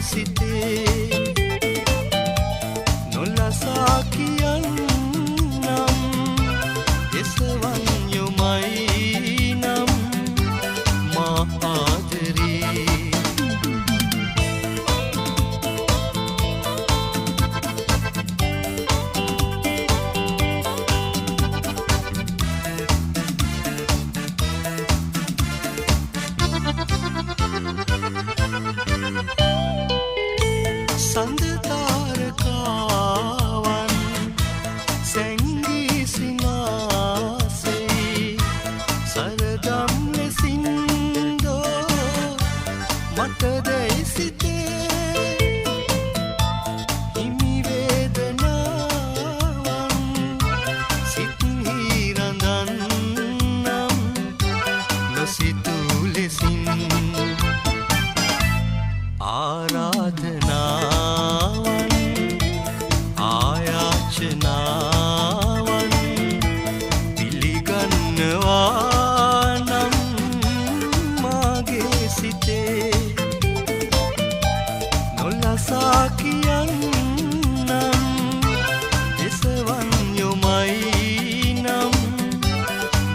සිතේ නොලසා කියන්නම් එසවන් යොමයි නම් මා ආදරේ සඳ තාරකාවන් සැංගී සිනාසේ සරදම් ලෙසින් දෝ මට දැයි සිතේ හිමි වේදනාවන් සිත්හි රඳන්නම් නොසිතූ ලෙසින් ආරාධනාවන් ආයාචනාවන් පිළිගන්නවා නම් මාගේ සිතේ නොලසා කියන්නම් එසවන් යොමයි නම්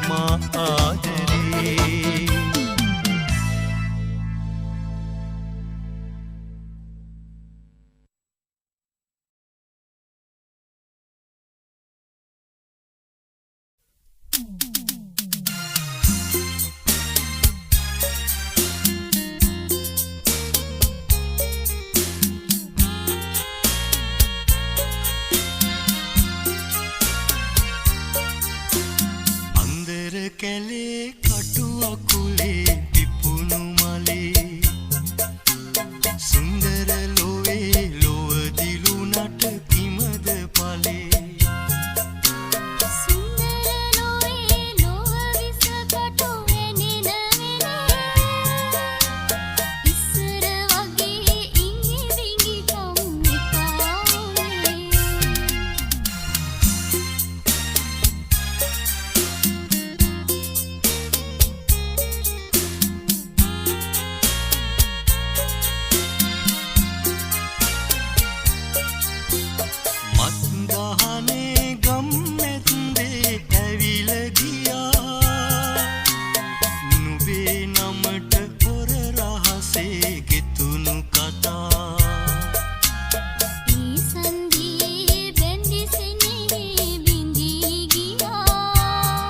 මා ආදරේ අන්දර කැලේ කටු අකුලේ පිපුණු මලේ සුන්දර ලොවේ ලොව දිලුනට කිමද පලේ මත්දහනේ ගම්මැද්දේ ඇවිල ගියා නුඹේ නමට පොර රහසේ ගෙතුණු කතා ඊ සන්ධියේ බැඳි සෙනෙහි බිඳී ගියා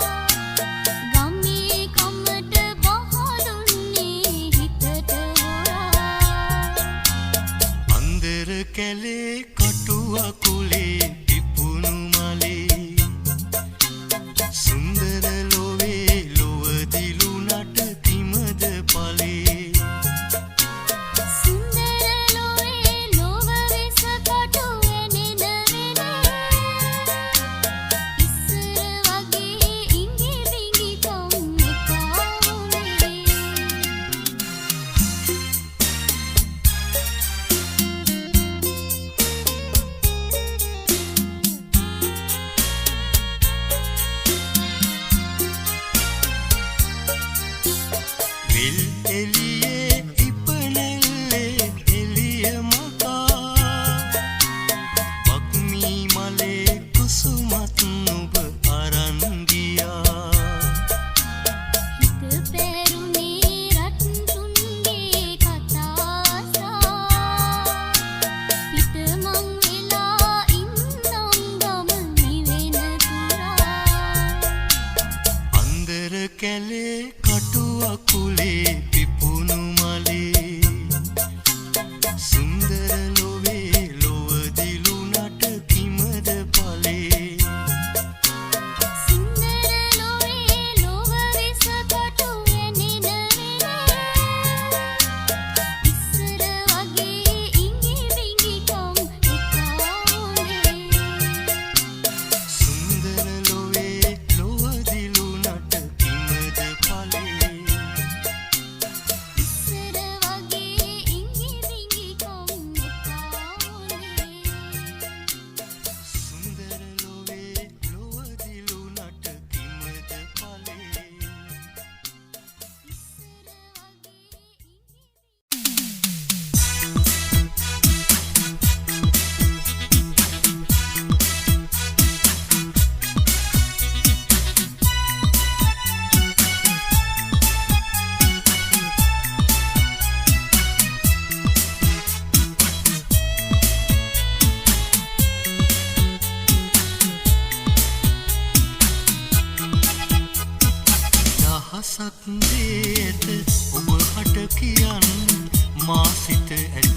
ගම්මේ කමට බහදුන්නේ හිතට හොරා අන්දර කැලේ කටු අකුලේ පිපුණු මලේ සුන්දර ලොවේ ලොව දිලුනට කිමද පලේ සුන්දර ලොවේ ලොව වෙස කටු වෙනෙන වෙනේ ඉස්සර වගේ ඉඟි බිඟි කම් එපා වුනේ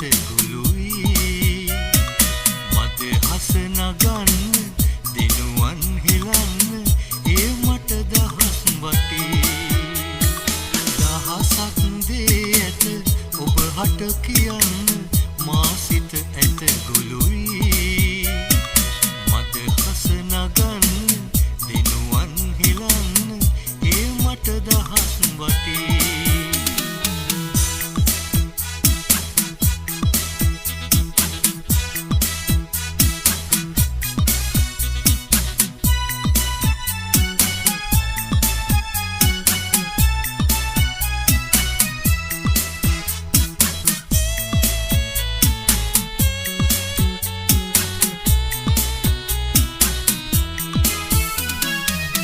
ගුළුයි මද හස නගන්න දිනුවන් හෙලන්න ඒ මට දහස් වටේ දහසක් දේ ඇත ඔබ හට කියන්න මා සිත ඇත ගුළුයි මද හස නගන්න දිනුවන් හෙලන්න ඒ මට දහස් වටේ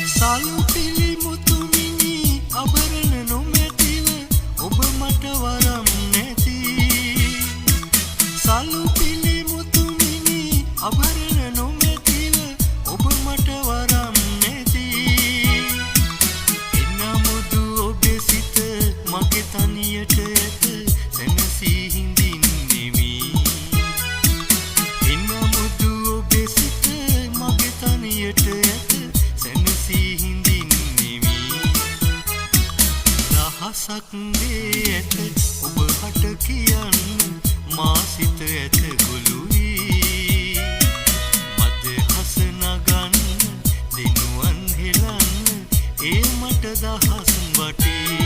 සලු පිලි මුතු මිනි අබරණ නොමැතිව ඔබ මට වරම් නැති සලු පිලි මුතු මිනි අබරණ නොමැතිව ඔබ මට වරම් නැති එනමුදු ඔබේ සිත මගේ තනියට ඇත සැනසී හිඳින්නෙමි එනමුදු ඔබේ සිත මගේ තනියට ඇත සැනසී හිඳින්නෙමි දහසක් දේ ඇත ඔබ හට කියන්න මා සිත ඇත ගුළුයි මද හස නගන්න දිනුවන් හෙලන්න ඒ මට දහස් වටේ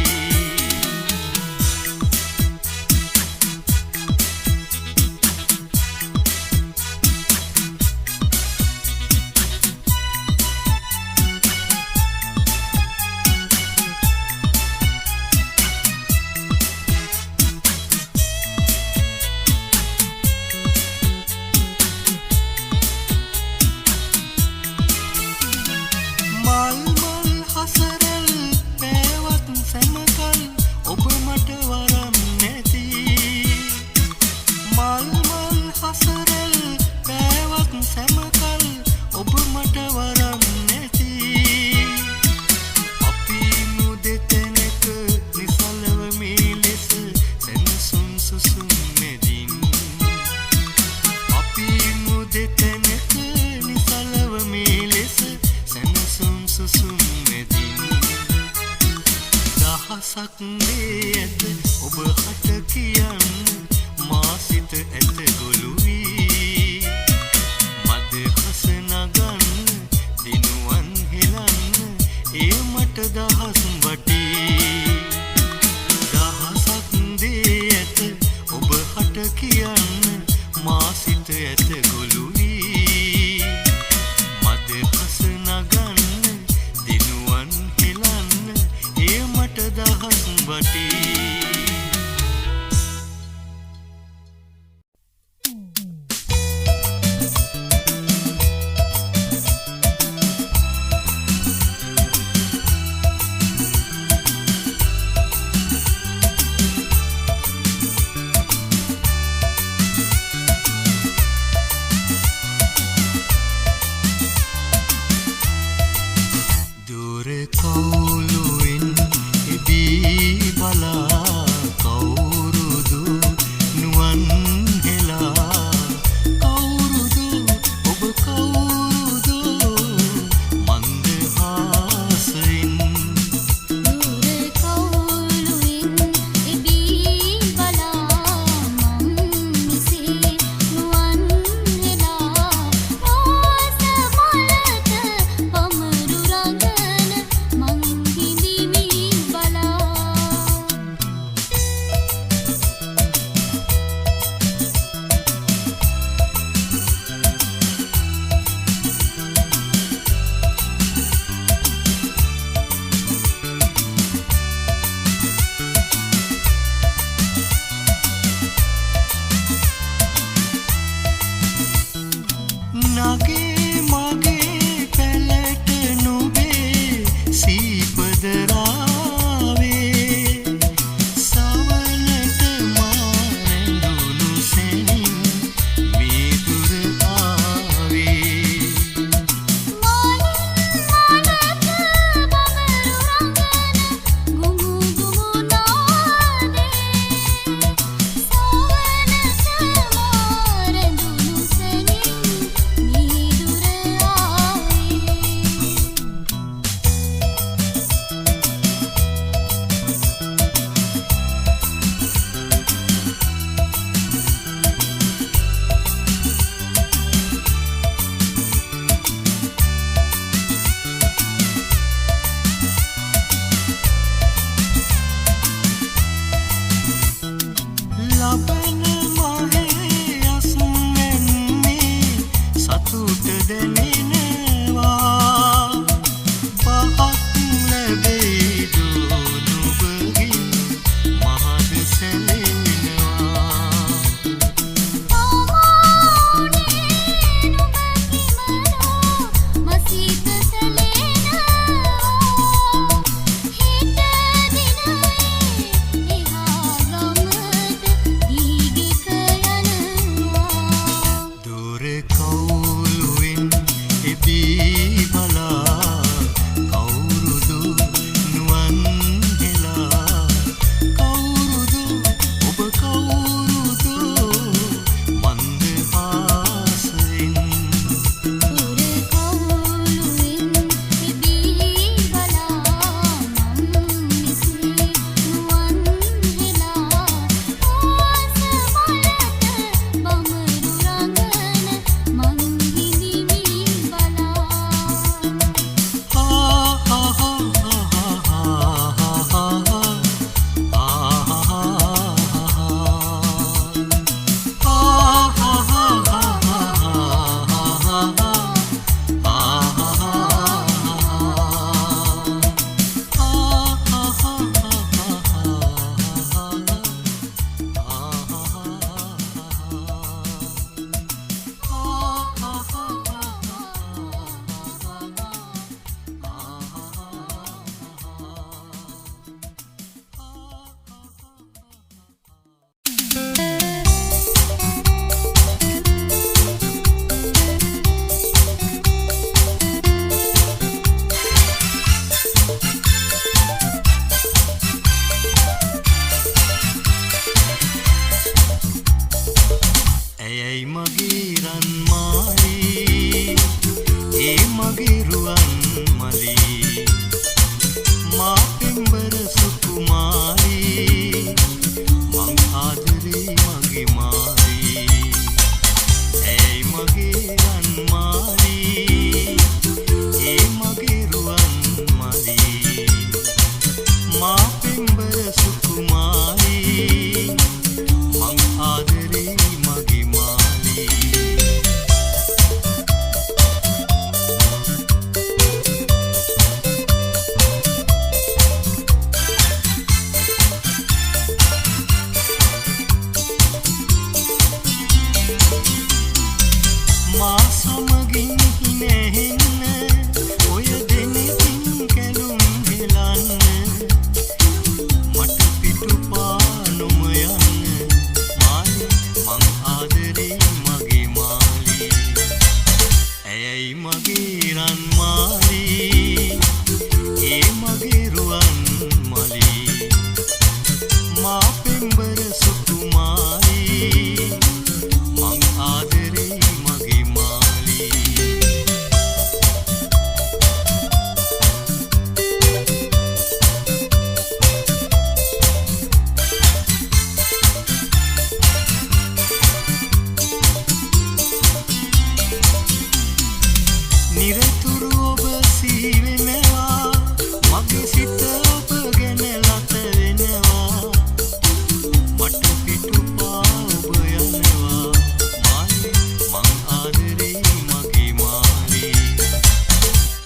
මල් මල් හසරල් පෑවත් සැමකල් ඔබ මට වරම් නැති මල් මල් හසරල් පෑවත් සැමකල් ඔබ මට වරම් නැති අපි මුදෙතැනක නිසලව මේ ලෙස සැනසුම් සුසුම් මෙදින් අපි මුදෙතැනක නිසලව මේ ලෙස සැනසුම් සුසුම් මෙදින් දහසක් දේ ඇත ඔබ හට කියන්න මා සිත ඇත ගොළුයි මද හස නගන්න දිනුවන් හෙලන්න ඒ මට දහස් වටේ දහසක් දේ ඇත ඔබ හට කියන්න මා සිත ඇත ගොළුයි මද හස නගන්න දිනුවන් හෙලන්න ඒ මට දහස් වටේ ඇයි මගේ රන් මාලී ඒ මගේ රුවන් මලී මා පෙම්බර සුකුමාරී මං ආදරේ මගේ මාලී ඇයි මගේ රන් මාලී ඒ මගේ රුවන් මලී මා පෙම්බර සුකුමාරී මං ආදරේ මගේ මාලී මා සමගින් හිනෙන්න ඔය දෙනෙකින් කැලුම් හෙලන්න මට පිටුපා නොම යන්න මාලි මං ආදරේ මගේ මාලි ඇයයි මගේ රන් මාලි ඒ මගේ රුවන් මලි මා පෙම්බර සුකුමාරී මං ආදරේ මගේ මාලි නිරතුරු ඔබ සීවෙනවා මගේ සිත ඔබ ගැන ලත වෙනවා මට පිටුපා ඔබ යනවා මාලි මං ආදරේ මගේ මාලි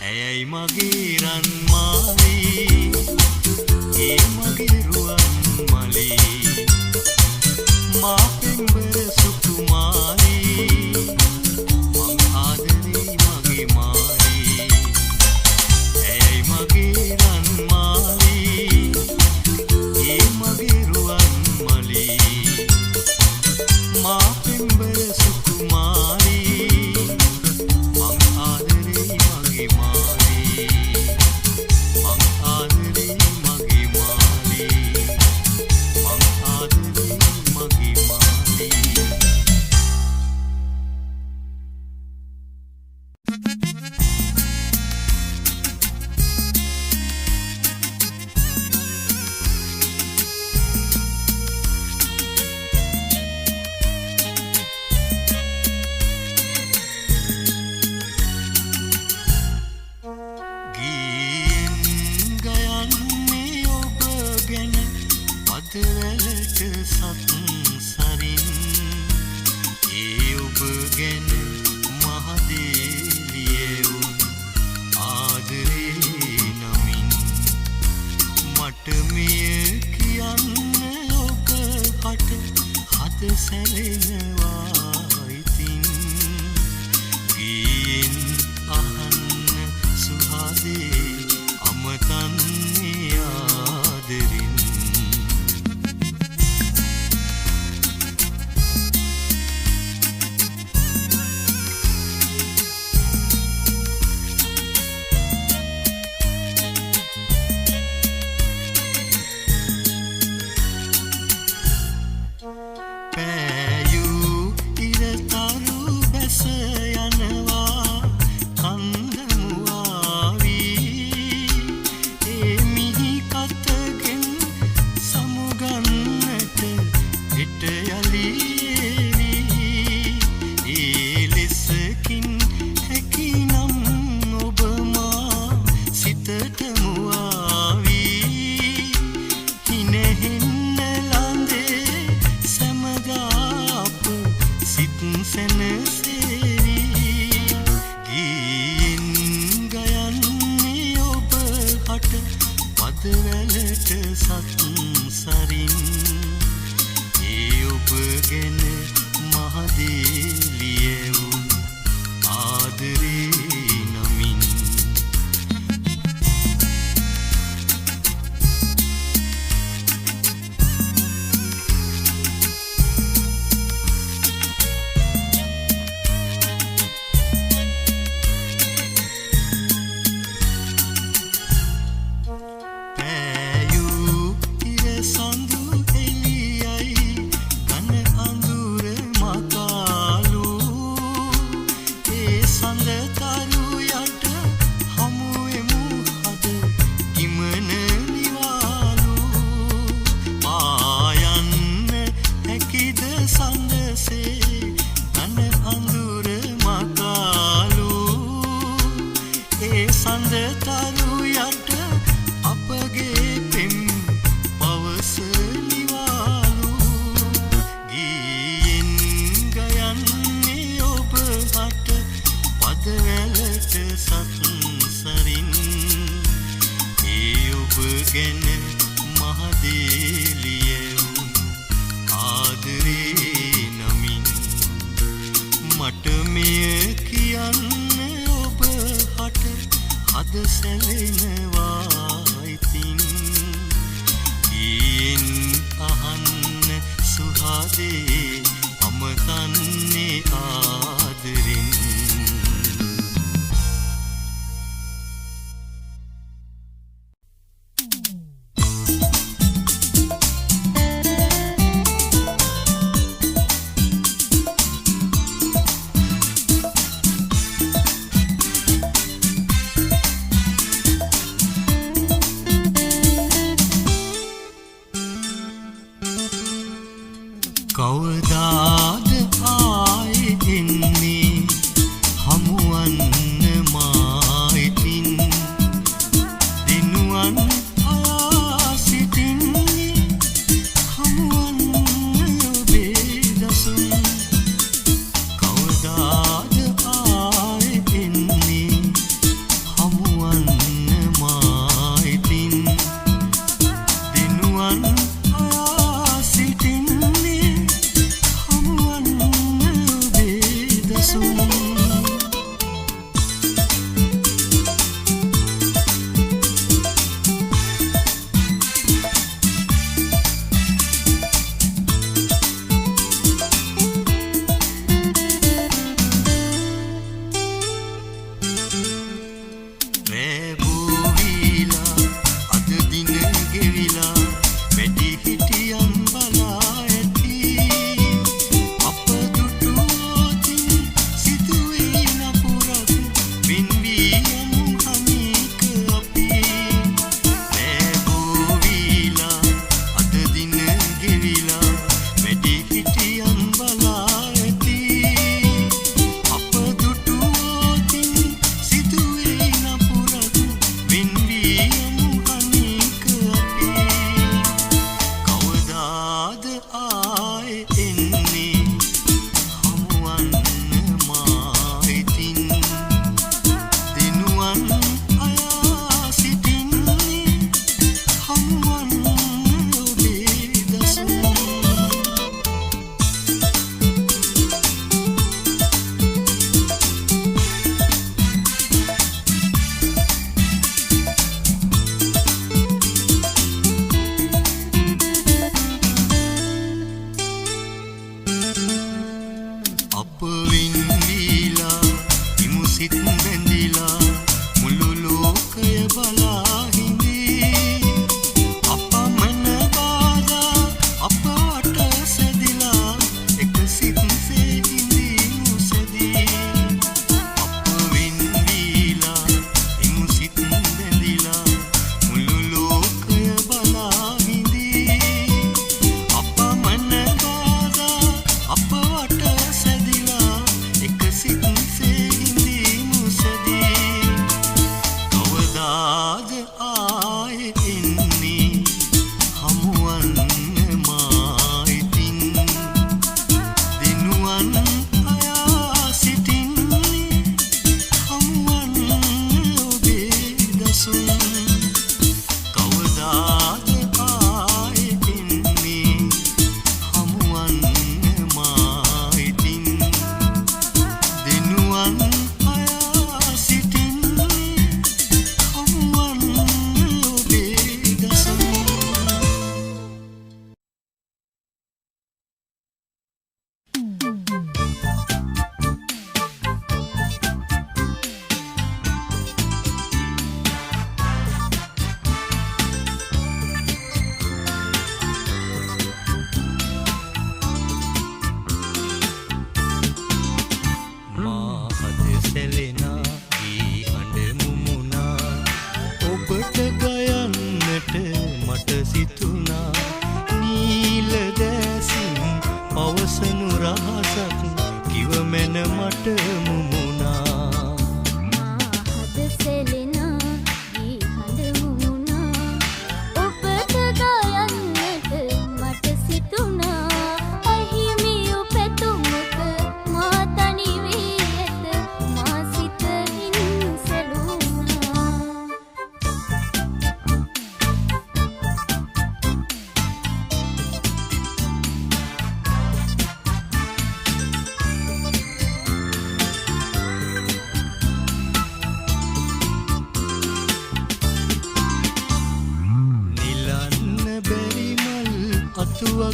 ඇයයි මගේ රන් මාලි ඒ මගේ රුවන් මලි මා පෙම්බර සුකුමාරී මං ආදරේ මගේ මාලි ඇයයි මගේ රන් මාලි ඒ මගේ රුවන් මලි මා පෙම්බර සුකුමාරී මං ආදරේ මගේ මාලි මං ආදරේ මගේ මාලි මං ආදරේ මගේ මාලි ගීන් ගයන්නේ ඔබ ගැන පදවැලට සත්සරින් ඒ ඔබ ගැන මහදේලියවුන් ආදරේ නමින් මට මෙය කියන්න ඔබ හට හද සැලෙනවා ඉතින් ගීන් අහන්න සුහදේ අමතන්නේ ආදරින් පෑයූ ඉරතරු බැස යනවා කන්දමුවාවී ඒ මිහි කතගෙන් සමුගන්නට හිට යලීවී ඒ ලෙසකින් හැකිනම් ඔබමා සිතට මුවාවී හිනෙහෙන්න ලඳේ සැමදාප සිත් සැනසේවි ගීන් ගයන්නේ ඔබ හට පදවැලට සත්සරින් ඒ ඔබ ගැන මහදේලියවුන් ආදරේ නමින් සත්සරින් ඒ ඔබ ගැන මහදේලියවුන් ආදරේ නමින් මට මෙය කියන්න ඔබ හට හද සැලෙනවා ඉතින් ඊෙන් අහන්න සුහදේ අමතන්නේ ආදරෙන් කවදාද ආයේ එන්නේ හමුවන්න මායිතින් දිනුවන් ආ සිටින්නේ හමුවන්න ඔබේ දසුන් කවදාද ආයේ එන්නේ හමුවන්න මායිතින් දිනුවන් ආ සිටින්නේ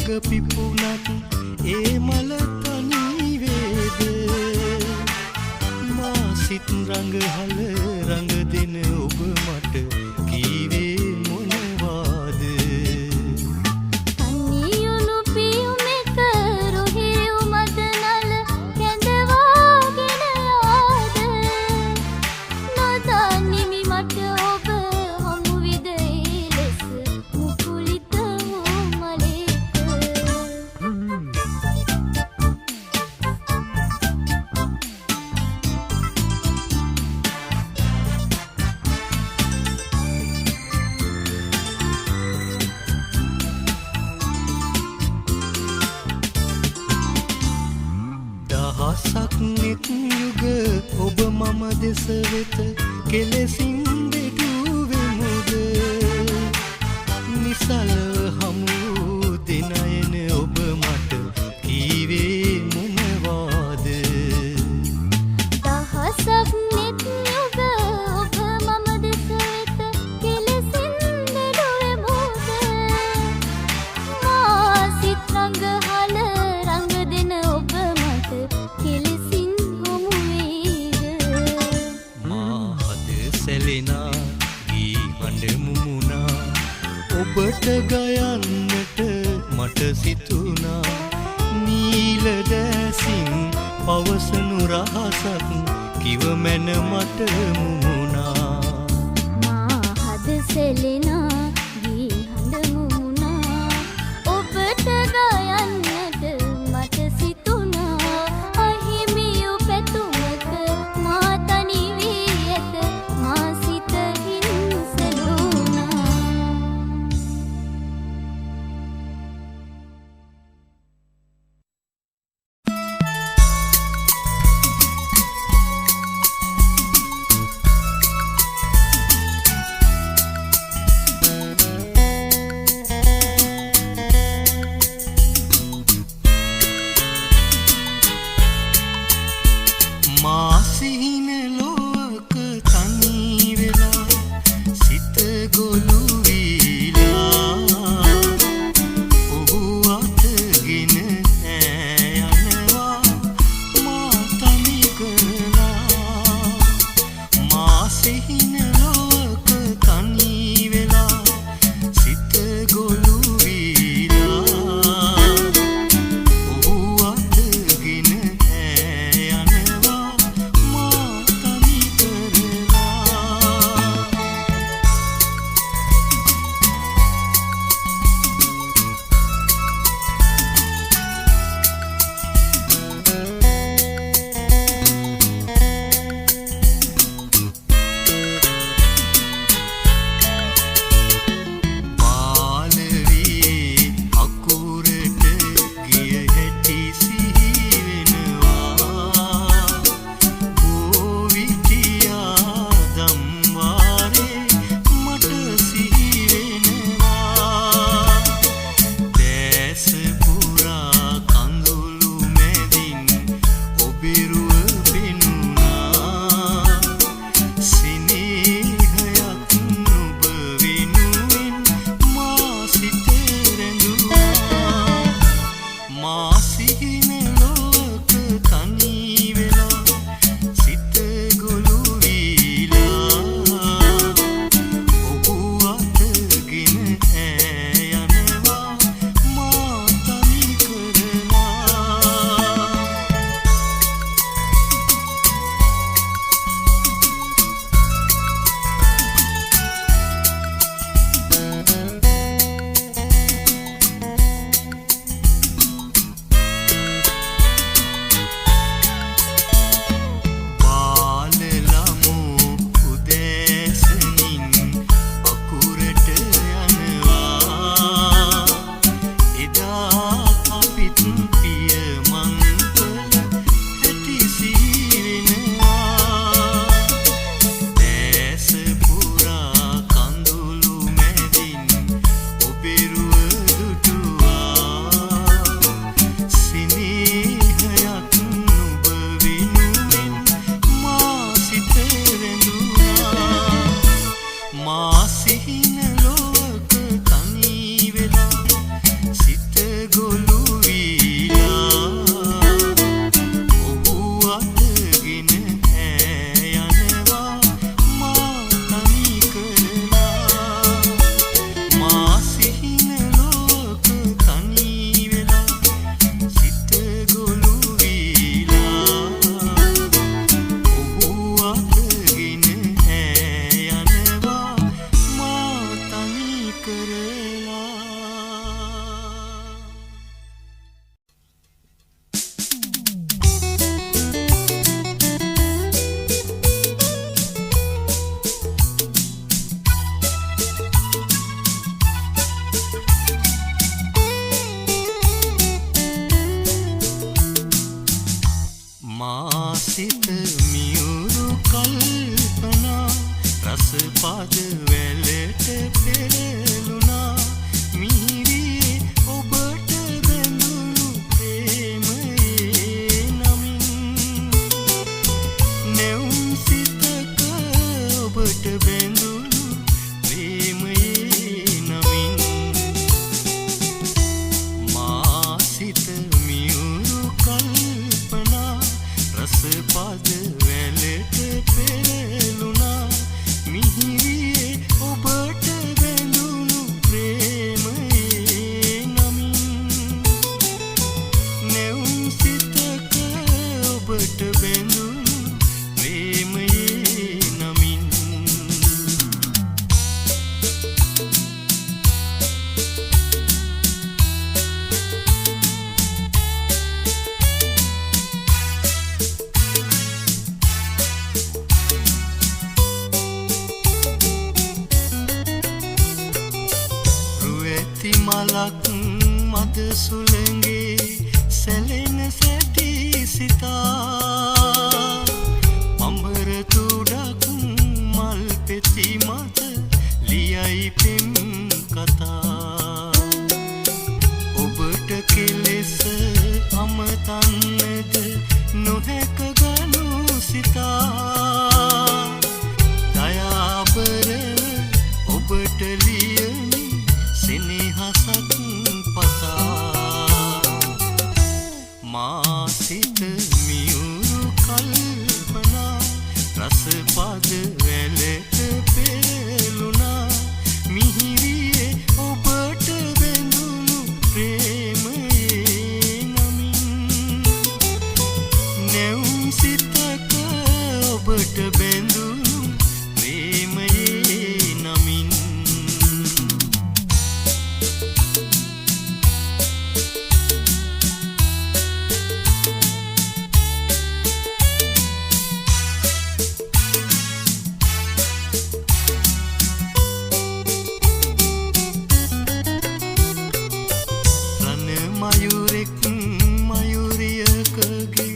මග පිපුණත් ඒ මල තනි වේද මා සිත් රඟහල රඟ දෙන ඔබ මට කීවේ මොනවාද අනියුණු පියුමෙක රුහියු මදනල කැඳවාගෙන යාද නොදනිමි මට ඔබ හමු විද ඒ ලෙස මුකුලිත වූ මලෙක දහසක් නෙත් යුග ඔබ මම දෙස වෙත කෙලෙසින් දෙටුවෙමුද නිසලව හමු දෙනයන ඔබ මට කීවේ මොනවාද දහසක් නෙත් යුග ඔබ මම දෙස වෙත කෙලෙසින් දෙඩුවෙමුද මා සිත් රඟහල රඟ දෙන ඔබ මට කෙලෙසින් හමු වේද මා හද සැලෙනා ගී හඬ මුමුණා ඔබට ගයන්නට මට සිතුණා නීල දැසින් පවසනු රහසක් කිව මැන මට මුමුණා මා හද සෙලෙනා දී හඬ මුමුණා ඔබට ගයන්නට මට සිතුණා අහිමියු පැතුමක මා තනි වී ඇත මා සිත හින්සලුණා මාසිත මියුරු කල්පනා රසපාද වැලට පෙරළුණා මිහිරි ඔබට බැඳුණු ප්‍රේමයේ නමින් නැවුම් සිතක ඔබට බැඳුණු ප්‍රේමයේ නමින් මාසිත මියුරු කල්පනා රසපාද වැලට පෙරළුණා මිහිරියේ ඔබට බැඳුණු ප්‍රේමයේ නමින් නැවුම් සිතක ඔබට බැඳුණු ප්‍රේමයේ නමින් මලක් මද සුළඟේ සැලෙන සැටි සිතා අඹර තුඩක් මල් පෙති මත ලියයි පෙම් කතා ඔබට කෙලෙස අමතන්නද නොහැක ගනු සිතා දයාබරව ඔබට ලියමි සෙනෙහසක් පතා මාසිත මියුරු කල්පනා රසපාද වැලට පෙරළුණා මිහිරියේ ඔබට බැඳුණු ප්‍රේමයේ නමින් නැවුම් සිතක ඔබට බැඳුණු ප්‍රේමයේ නමින් මයුරෙක් මයුරියකගේ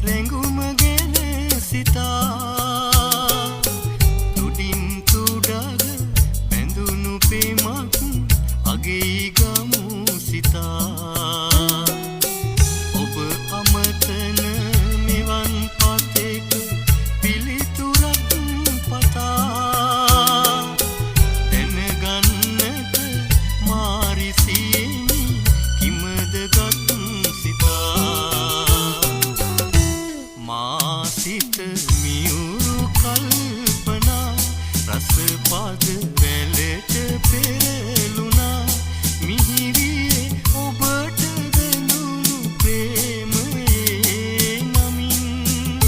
රැඟුම ගැන සිතා තුඩින් තුඩග බැඳුණු පෙමක් අගේ ගමු සිතා ඔබ අමතන මෙවන් පතෙක පිළිතුරක් පතා දැනගන්නට මාරිසියෙමි කිමදගත් සිතා මාසිත මියුරු කල්පනා රසපාද වැලට පෙරළුණා මිහිරියේ ඔබට බැඳුණු ප්‍රේමයේ නමින්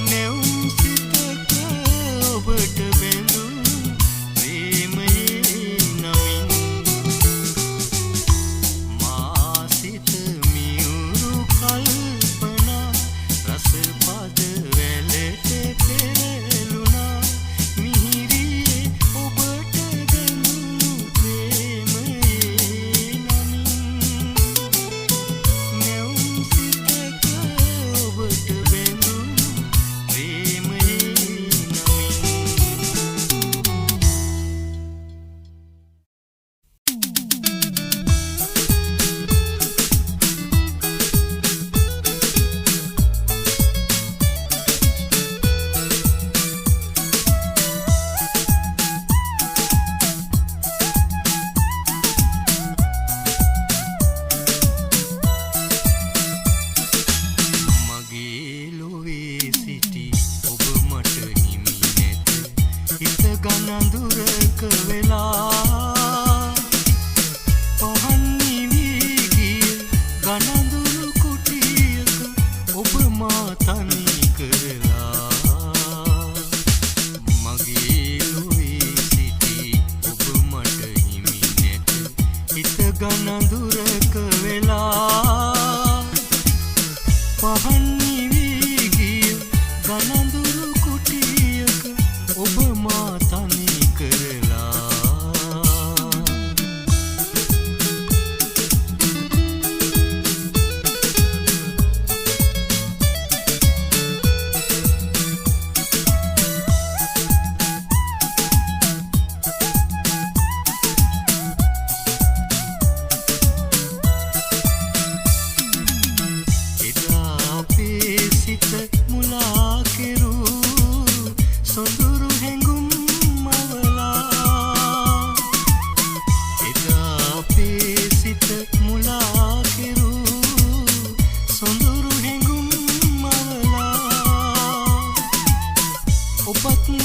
නැවුම් සිතක ඔබට බැඳුණු ප්‍රේමයේ නමින් මාසිත මියුරු කල්පනා රසපාද වැලට පෙරළුණා මිහිරියේ ඔබට බැඳුණු ප්‍රේමයේ නමින් නැවුම් සිතක ඔබට බැඳුණු ප්‍රේමයේ නමින් මගේ ලොවේ සිටි ඔබ මට හිමි නැත හිත ගනඳුරක වෙලා පහන් නිවි ගිය ගනඳුරු කුටියක ඔබ මා තනි කරලා මගේ ලොවේ සිටි ඔබ මට හිමි නැත හිත ගනඳුරක වෙලා පහන් නිවි ගිය ගනඳුරු කුටියක ඔබ මා තනි කරලා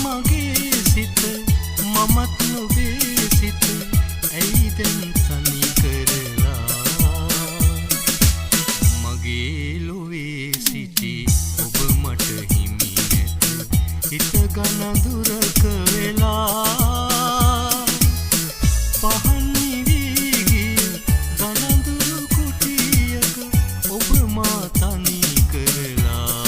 මගේ සිත මමත් නොවේ සිත ඇයි දැන් තනි කරලා මගේ ලොවේ සිටි ඔබ මට හිමි නැත හිත ගන දුරක වෙලා පහන් නිවි ගිය ගනඳුරු කුටියක ඔබ මා තනි කරලා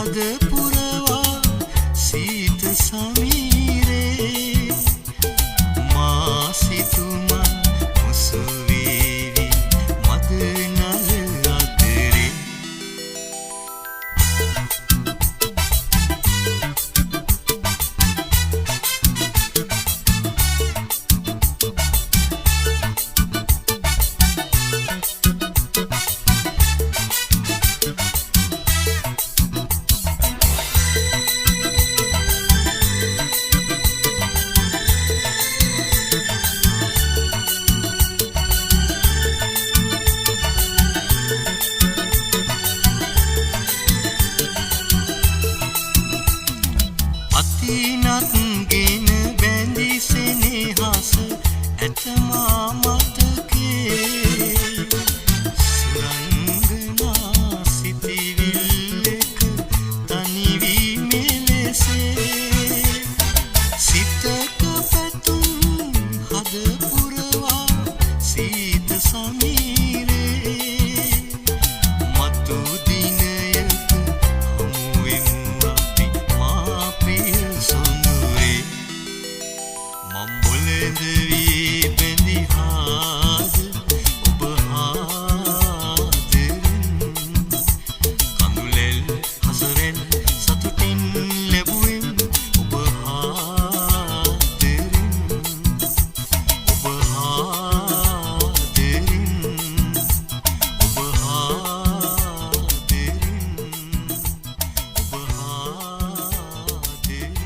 හද පුරවා සීත සමීරේ මා සිතුමන් මුසු වේවි මද නල අතරේ අතිනත් ගෙන බැඳි සෙනෙහස ඇතමා මතකේ සුරංගනා සිතිවිල්ලක තනිවී මෙලෙසේ සිතක පැතුම් හද පුරවා සීත සමීරේ මතු දිනයක හමුවෙමු අපි මා ප්‍රිය සොඳුරේ මම් බොළඳ වී බැඳි හාද ඔබ හාදරෙන් කඳුලෙල් හසරෙන් සතුටින් ලැබුවෙම් ඔබ හාදරෙන් ඔබ හාදරෙන් ඔබ හාදරෙන් ඔබ හාදරෙන්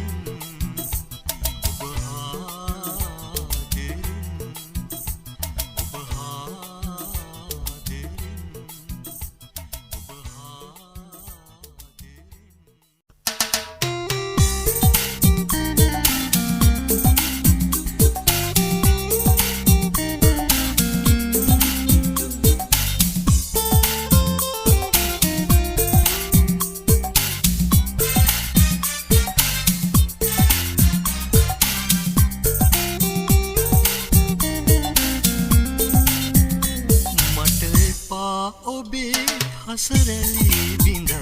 මට එපා ඔබේ හසරැලි බිඳක්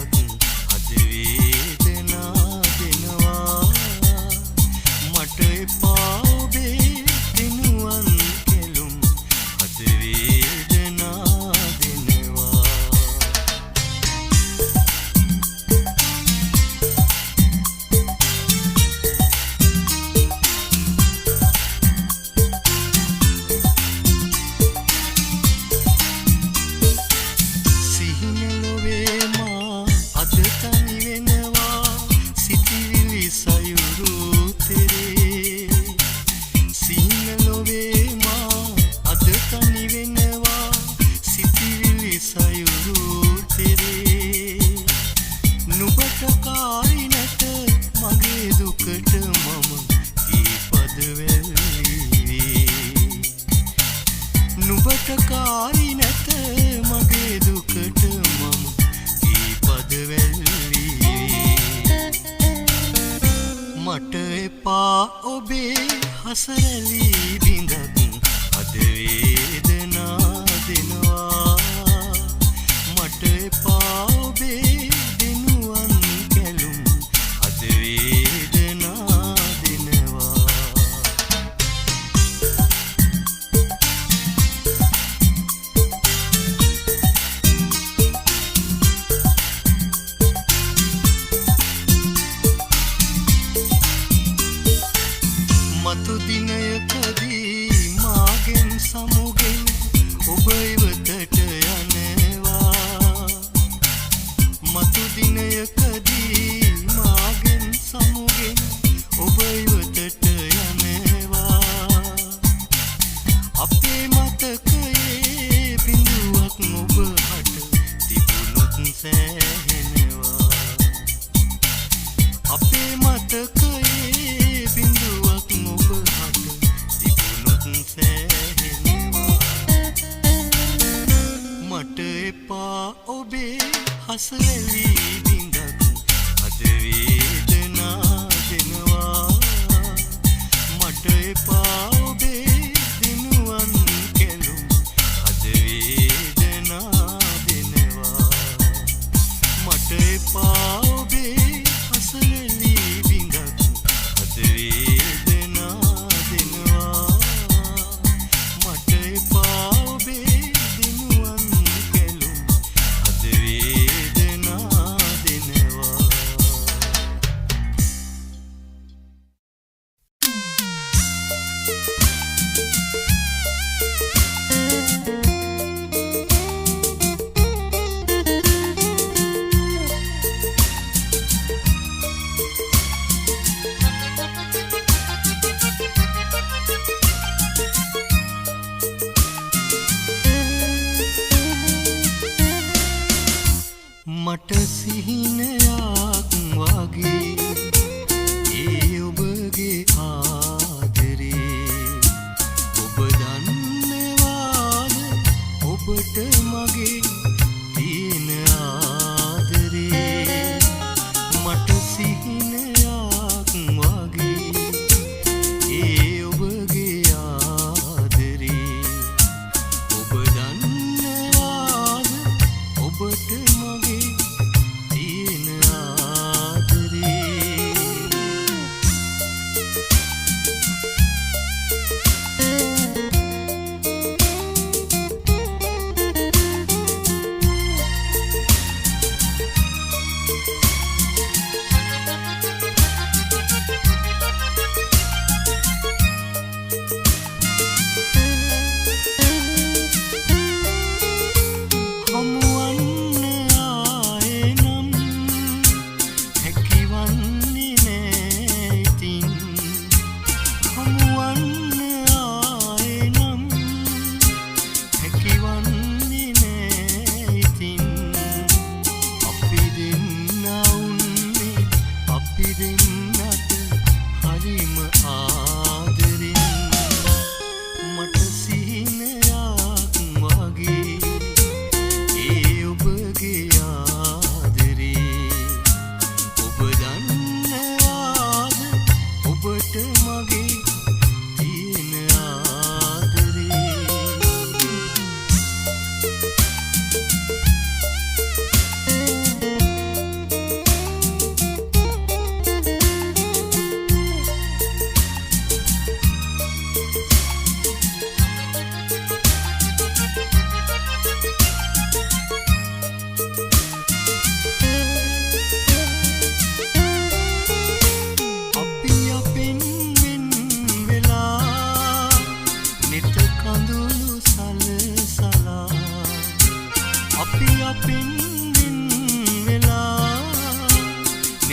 අද වේදනා දෙනවා මට එපා ඔබේ දිනුවන් කෙළුම් අද වේදනා දෙනවා සිහින ලොවේ මා අද තනි වෙනවා සිතිවිලි සයුරු තෙරේ සිහින ලොවේ මා අද තනි වෙනවා සිතිවිලි සයුරු තෙරේ නුඹට කායි නැත මගේ දුකට මම දීපද වෙල්වී නුඹට කායි නැත මගේ දුකට මම දීපද වෙල්වී මට එපා ඔබේ හසරැලි බිඳක් අද වේදනා දෙනවා මට එපා ඔබේ දිනුවන් කැළුම් අද වේදනා දෙනවා මතු දිනයකදී මාගෙන් සමුගෙන ඔබ ඉවතට යනවා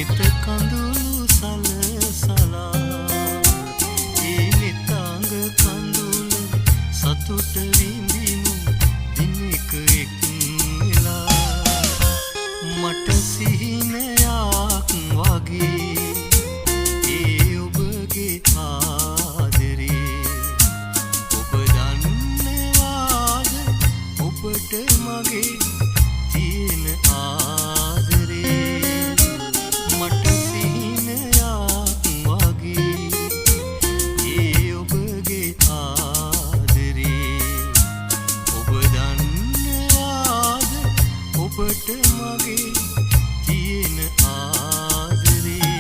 නිත කඳුළු සලසලා ඒ නිතාංග කඳුළ සතුට විඳිමු දිනක එක් වෙලා මට සිහිනයක් වගේ ඒ ඔබගේ ආදරේ ඔබ දන්නවාද ඔබට මගේ තියෙන ආදරේ මට සිහිනයක් වගේ ඒ ඔබගේ ආදරේ ඔබ දන්නවාද ඔබට මගේ තියෙන ආදරේ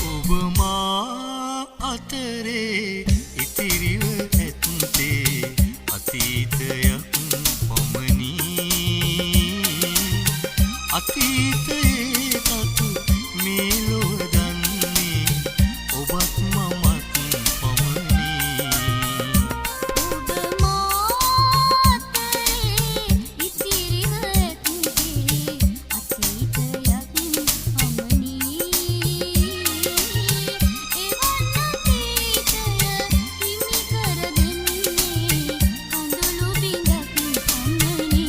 ඔබ මා අතරේ ඉතිරිව ඇත්තේ අතීතයක් පමණි අතීතයේ තතු මේ ලොව දන්නේ ඔබත් මමත් පමණි ඔබ මාතරේ ඉතිරිව ඇත්තේ අතීතයක් පමණි එවන් අතීතය හිමි කර දෙන්නේ කඳුළු බිඳක් පමණි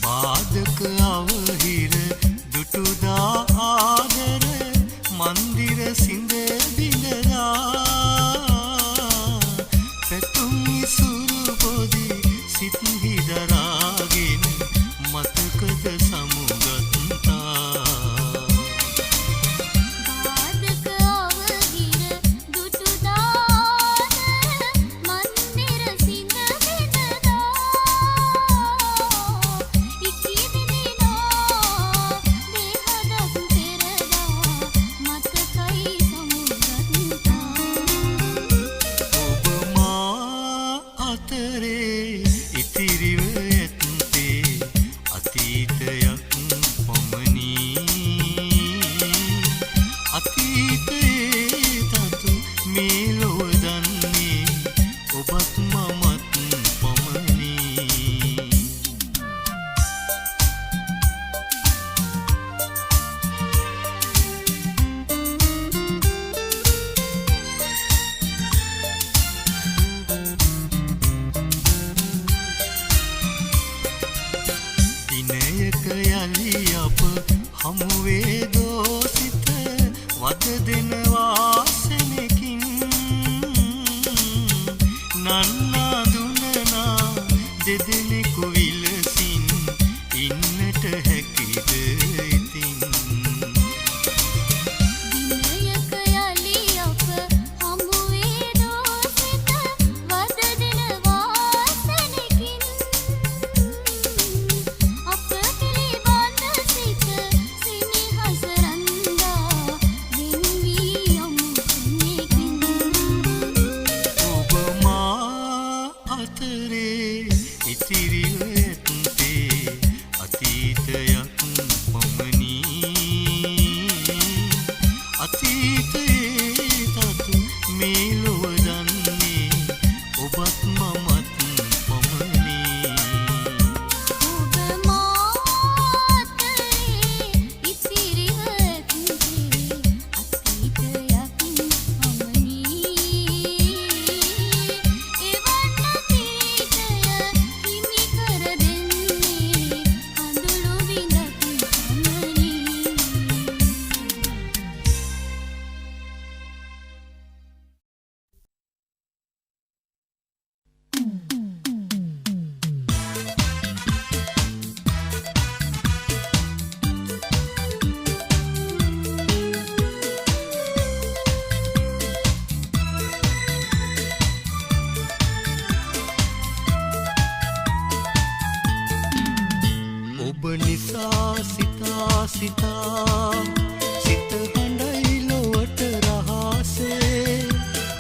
බාධක අවහිර දුටුදා ආදර මන්දිර සිඳ බිඳලා පැතුම් ඉසුරු පොදි සිත් හිදරාගෙන මතකද සමුගත්තා බාධක අවහිර දුටුදාන මන්දිර සිඳ බිඳලා ඉකිබිඳිනා දේහදක් පෙරදා මතකයි සමුගත්තා ඔබ මා අතරේ ඉතිරිව ඇත්තේ අතීතයක් පමණි අතීතයේ තතු මේ ලොව දන්නේ ඔබත් මමත් පමණි දිනයක යලි අප හමුවේ දෝසිත වද දෙන වාසනකින් නන්නා දුනනා දෙදෙනෙකු විලසින් ඉන්නට හැකිද ඉතින් දිනයක යලි අප හමුවේ දෝසිත වද දෙන වාසනකින් අප පිළිබඳ සිත සිනිහස රන්දා වෙන් වී යමු කෙනෙකින් ඔබ මා අතරේ ඉතිරිව ඇත්තේ අතීතයක් පමණි අතීතයේ තතු මේ ලොව දන්නේ ඔබත් මමත් පමණි ඔබ මාතරේ ඉතිරිව ඇත්තේ අතීතයක් පමණි එවන් අතීතය හිමි කර දෙන්නේ කඳුළු බිඳක් ඔබ නිසා සිතා සිතා සිත හඬයි ලොවට රහසේ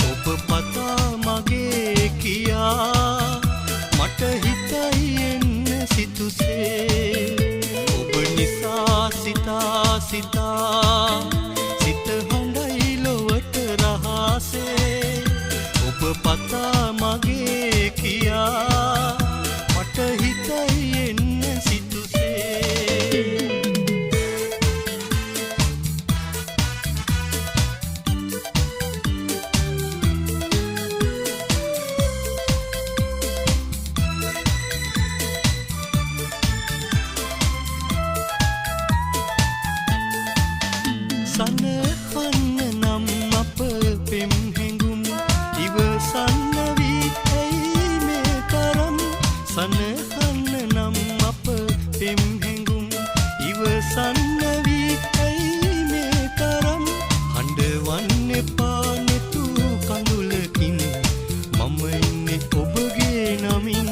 ඔබ පතා මගේ කියා මට හිතයි එන්න සිතුසේ ඔබ නිසා සිතා සිතා සිත හඬයි ලොවට රහසේ ඔබ පතා මගේ කියා මට හිතයි එන්න සිතුසේ සනහන්න නම් අප පෙම් හැඟුම් ඉවසන්න වී ඇයි මේ තරම් සනහන්න නම් අප පෙම් හැඟුම් ඉවසන්න වී ඇයි මේ තරම් හඬවන්න එපා නෙතු කඳුලකින් මම ඉන්නේ ඔබගේ නමින්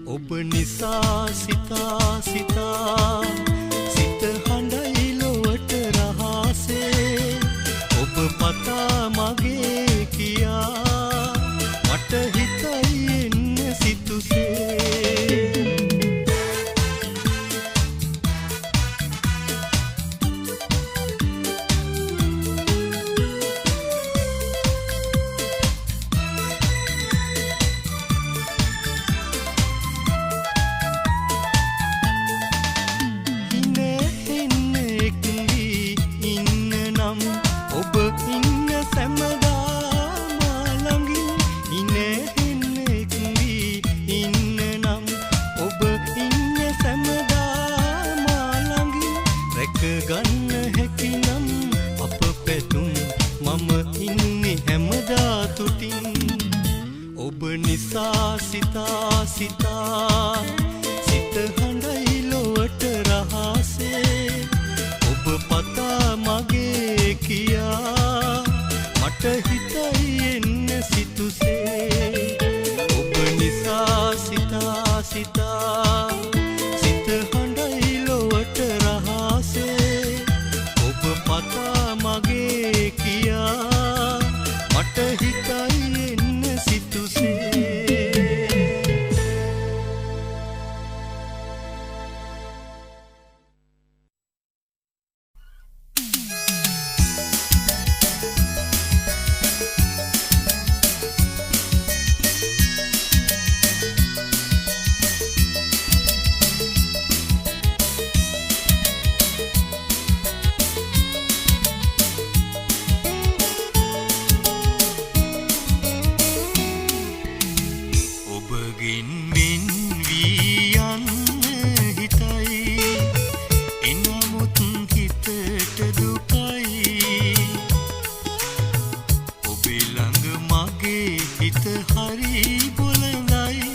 ඔබ නිසා සිතා සිතා සිත හඬයි ලොවට රහසේ ඔබ පතා මගේ කියා මට හිතයි එන්න සිතුසේ ගන්න හැකිනම් අප පැතුම් මම ඉන්නේ හැමදා තුටින් ඔබ නිසා සිතා සිතා සිත හඬයි ලොවට රහසේ ඔබ පතා මගේ කියා මට හිතයි එන්න සිතුසේ ඔබ නිසා සිතා සිතා සිත හඬයි ලොවට රහසේ ඔබ පතා මගේ කියා මට හිතයි එන්න සිතුසේ ඔබගෙන් වෙන් වී යන්න හිතයි එනමුත් හිතට දුකයි ඔබේ ළඟ මගේ හිත හරි බොළඳයි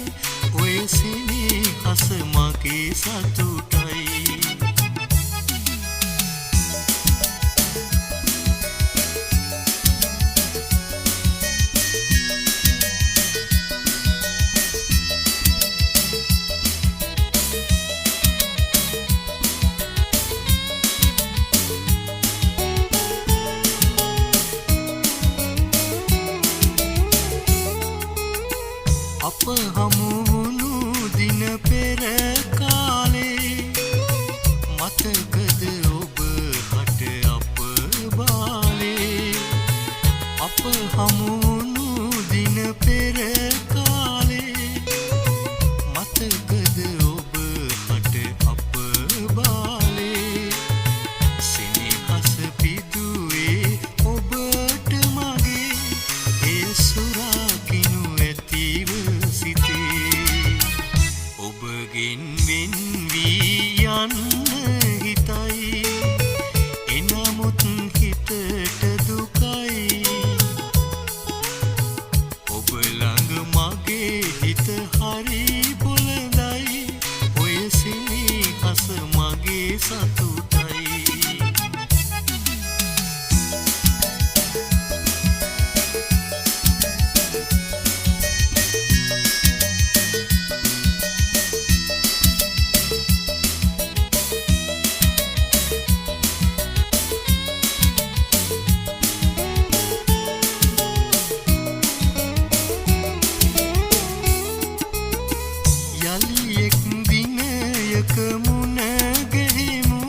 ඔය සෙනෙහස මගේ සතුටයි අප හමු වුණු දින පෙර කාලේ මතකද ඔබ හට අප බාලේ අප හමු වුණු දින පෙර කාලේ මතකද ඔබ හට අප බාලේ සෙනෙහස පිදුවේ ඔබට මගේ ඒ සුරාකිනු ඇතිව ඔබගෙන් වෙන් වී යන්න හිතයි එනමුත් හිතට දුකයි ඔබ ළඟ මගේ හිත හරි බොළඳයි ඔය සෙනෙහස මගේ සතුටයි දිනයක මුණ ගැහිමු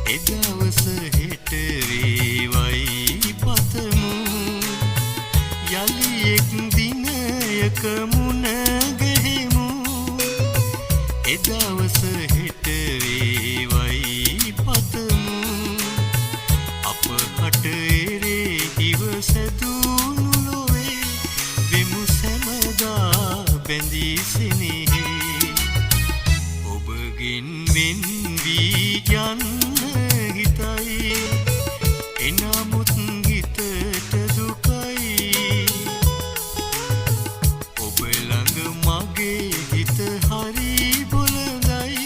එදවස හෙට වේවයි පතමු යලි එක් දිනයක මුණ ගැහිමු එදවස හෙට වේවයි පතමු අප හට එරෙහිව සැදුණු ලොවේ වෙමු සැමදා බැඳී සිනෙහි ඔබගෙන් වෙන් වී යන්න හිතයි එනමුත් හිතට දුකයි ඔබ ළඟ මගේ හිත හරි බොළඳයි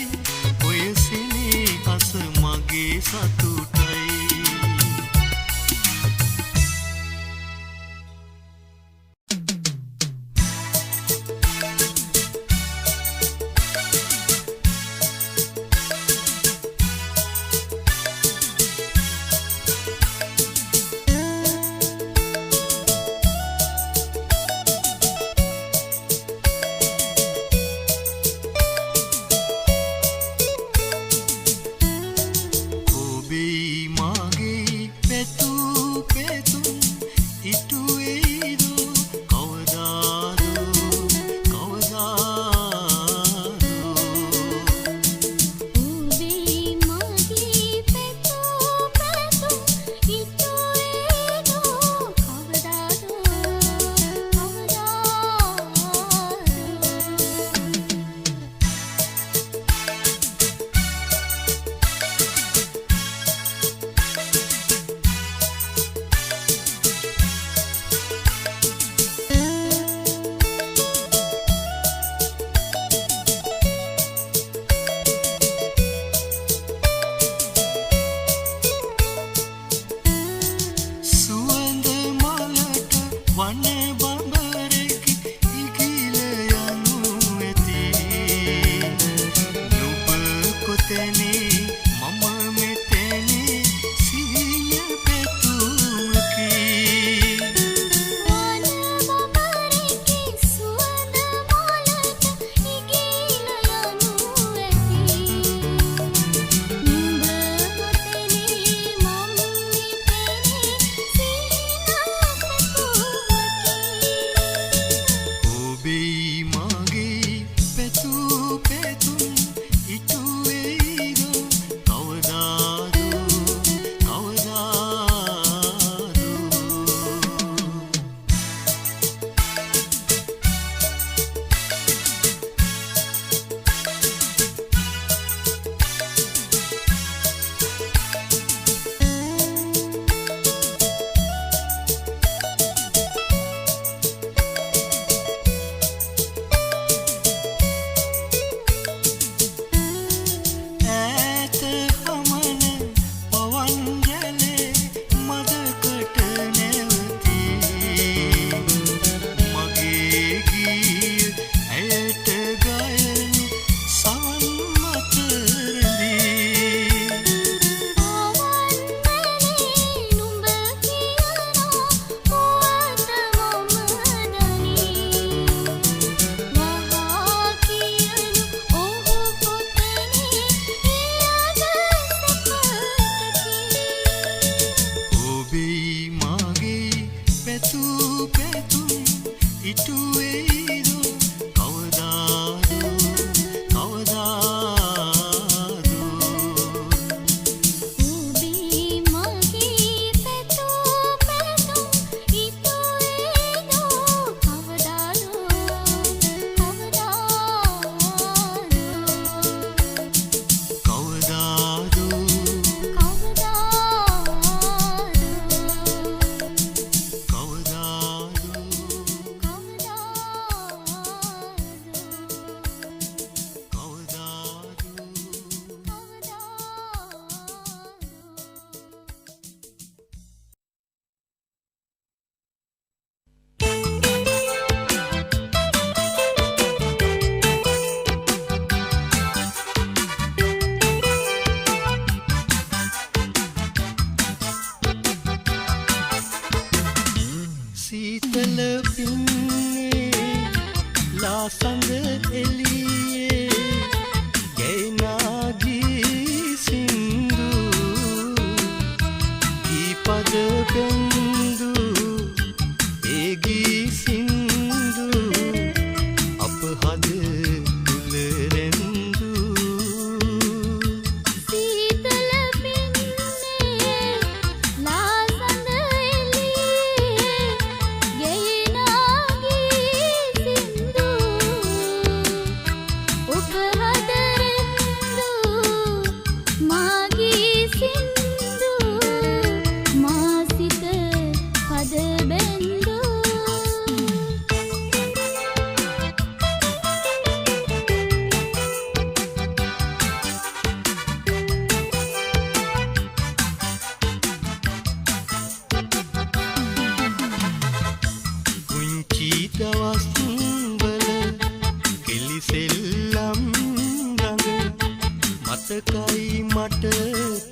මතකයි මට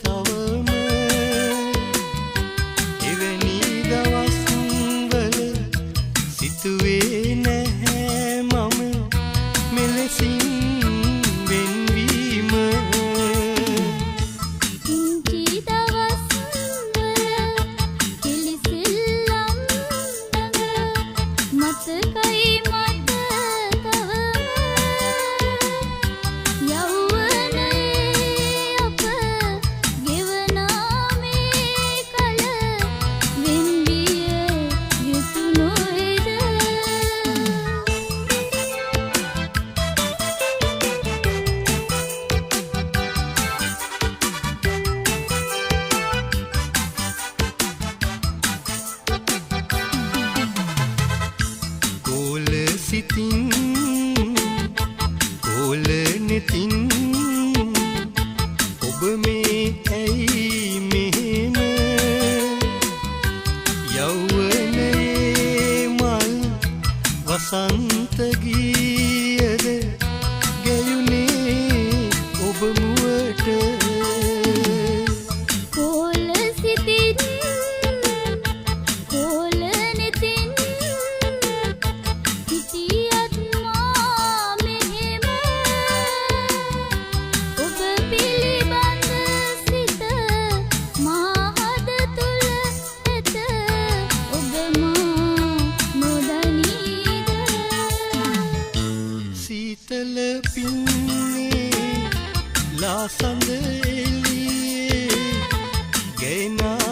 තවම එවැනි දවස්වල සිතුවේ නැහැ මම මෙලෙසින් වෙන්වීම පුංචි දවස්වල කිලිසිල්ලම් මතකයි මට තවම යෞවනයේ අප ගෙවනා මේ කල වෙන්විය යුතු නොවේද කෝල සිතින් කෝල නෙතින් ඔබ මේ ඇයි මෙහෙම යෞවනයේ මල් වසන්ත ගීයද ගැයුනේ ඔබ මුවට කෝල සිතින් කෝල නෙතින් හිටියත් මා මෙහෙම ඔබ පිළිබඳ සිත මා හද තුල ඇත ඔබ මා නොදනීද සීතල පින්නේ ලාසඳ එළියේ ගෙනා